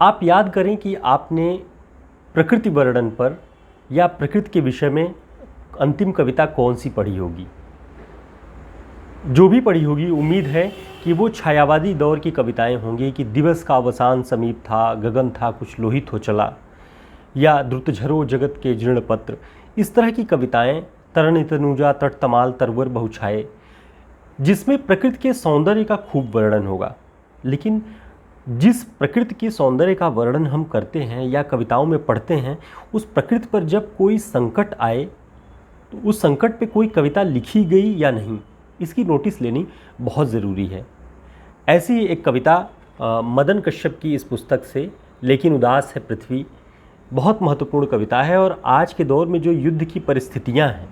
आप याद करें कि आपने प्रकृति वर्णन पर या प्रकृति के विषय में अंतिम कविता कौन सी पढ़ी होगी। जो भी पढ़ी होगी उम्मीद है कि वो छायावादी दौर की कविताएं होंगी कि दिवस का अवसान समीप था, गगन था कुछ लोहित हो चला, या द्रुतझरो जगत के जीर्ण पत्र। इस तरह की कविताएं, तरण तनुजा तट तमाल तरवर बहुछाए, जिसमें प्रकृति के सौंदर्य का खूब वर्णन होगा। लेकिन जिस प्रकृति के सौंदर्य का वर्णन हम करते हैं या कविताओं में पढ़ते हैं, उस प्रकृति पर जब कोई संकट आए तो उस संकट पे कोई कविता लिखी गई या नहीं, इसकी नोटिस लेनी बहुत ज़रूरी है। ऐसी ही एक कविता मदन कश्यप की इस पुस्तक से, लेकिन उदास है पृथ्वी, बहुत महत्वपूर्ण कविता है। और आज के दौर में जो युद्ध की परिस्थितियां हैं,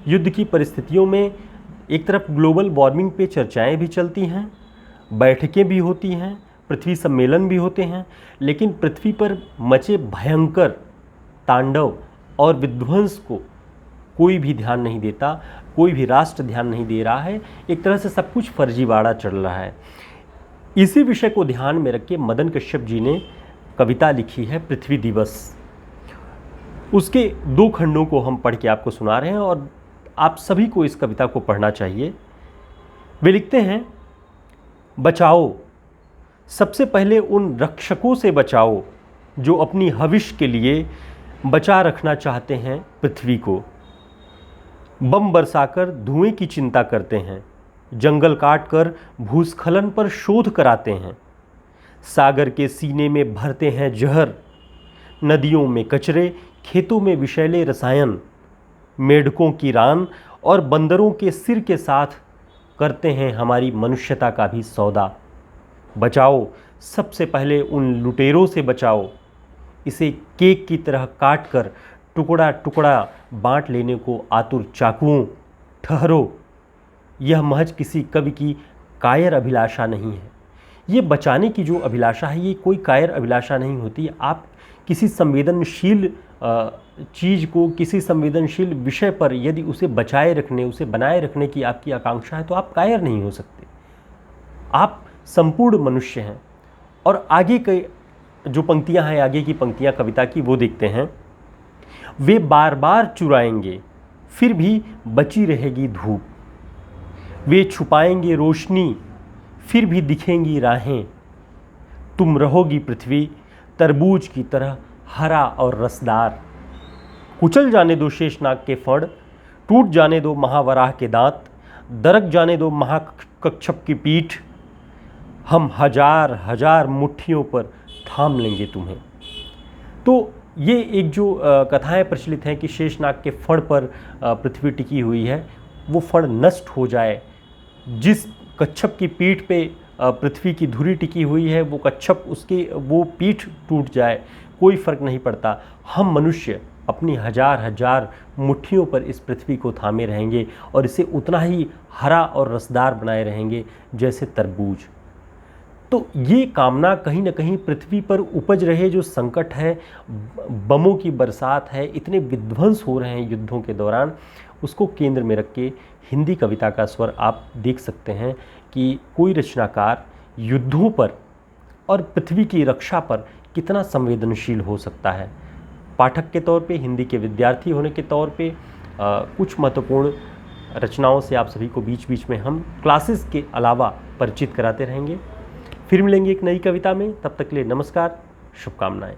युद्ध की परिस्थितियों में एक तरफ ग्लोबल वार्मिंग पे चर्चाएं भी चलती हैं, बैठकें भी होती हैं, पृथ्वी सम्मेलन भी होते हैं, लेकिन पृथ्वी पर मचे भयंकर तांडव और विध्वंस को कोई भी ध्यान नहीं देता, कोई भी राष्ट्र ध्यान नहीं दे रहा है। एक तरह से सब कुछ फर्जीवाड़ा चल रहा है। इसी विषय को ध्यान में रख के मदन कश्यप जी ने कविता लिखी है पृथ्वी दिवस। उसके 2 खंडों को हम पढ़ के आपको सुना रहे हैं और आप सभी को इस कविता को पढ़ना चाहिए। वे लिखते हैं, बचाओ, सबसे पहले उन रक्षकों से बचाओ जो अपनी हविष के लिए बचा रखना चाहते हैं पृथ्वी को। बम बरसाकर धुएं की चिंता करते हैं, जंगल काटकर भूस्खलन पर शोध कराते हैं, सागर के सीने में भरते हैं जहर, नदियों में कचरे, खेतों में विषैले रसायन, मेढकों की रान और बंदरों के सिर के साथ करते हैं हमारी मनुष्यता का भी सौदा। बचाओ, सबसे पहले उन लुटेरों से बचाओ, इसे केक की तरह काट कर टुकड़ा टुकड़ा बांट लेने को आतुर चाकुओं। ठहरो, यह महज किसी कवि की कायर अभिलाषा नहीं है। ये बचाने की जो अभिलाषा है, ये कोई कायर अभिलाषा नहीं होती। आप किसी संवेदनशील चीज़ को, किसी संवेदनशील विषय पर यदि उसे बचाए रखने, उसे बनाए रखने की आपकी आकांक्षा है तो आप कायर नहीं हो सकते। आप संपूर्ण मनुष्य हैं। और आगे के जो पंक्तियां हैं, आगे की पंक्तियां कविता की, वो देखते हैं, वे बार बार चुराएंगे फिर भी बची रहेगी धूप, वे छुपाएंगे रोशनी फिर भी दिखेंगी राहें, तुम रहोगी पृथ्वी तरबूज की तरह हरा और रसदार। कुचल जाने दो शेषनाग के फड़, टूट जाने दो महावराह के दांत, दरक जाने दो महाकच्छप की पीठ, हम हजार हजार मुट्ठियों पर थाम लेंगे तुम्हें। तो ये एक जो कथाएं प्रचलित हैं कि शेषनाग के फड़ पर पृथ्वी टिकी हुई है, वो फड़ नष्ट हो जाए, जिस कच्छप की पीठ पे पृथ्वी की धुरी टिकी हुई है, वो कच्छप, उसकी वो पीठ टूट जाए, कोई फर्क नहीं पड़ता। हम मनुष्य अपनी हजार हजार मुट्ठियों पर इस पृथ्वी को थामे रहेंगे और इसे उतना ही हरा और रसदार बनाए रहेंगे जैसे तरबूज। तो ये कामना कहीं ना कहीं पृथ्वी पर उपज रहे जो संकट है, बमों की बरसात है, इतने विध्वंस हो रहे हैं युद्धों के दौरान, उसको केंद्र में रख के हिंदी कविता का स्वर आप देख सकते हैं कि कोई रचनाकार युद्धों पर और पृथ्वी की रक्षा पर कितना संवेदनशील हो सकता है। पाठक के तौर पे, हिंदी के विद्यार्थी होने के तौर पे कुछ महत्वपूर्ण रचनाओं से आप सभी को बीच बीच में हम क्लासेस के अलावा परिचित कराते रहेंगे। फिर मिलेंगे एक नई कविता में, तब तक के लिए नमस्कार, शुभकामनाएं।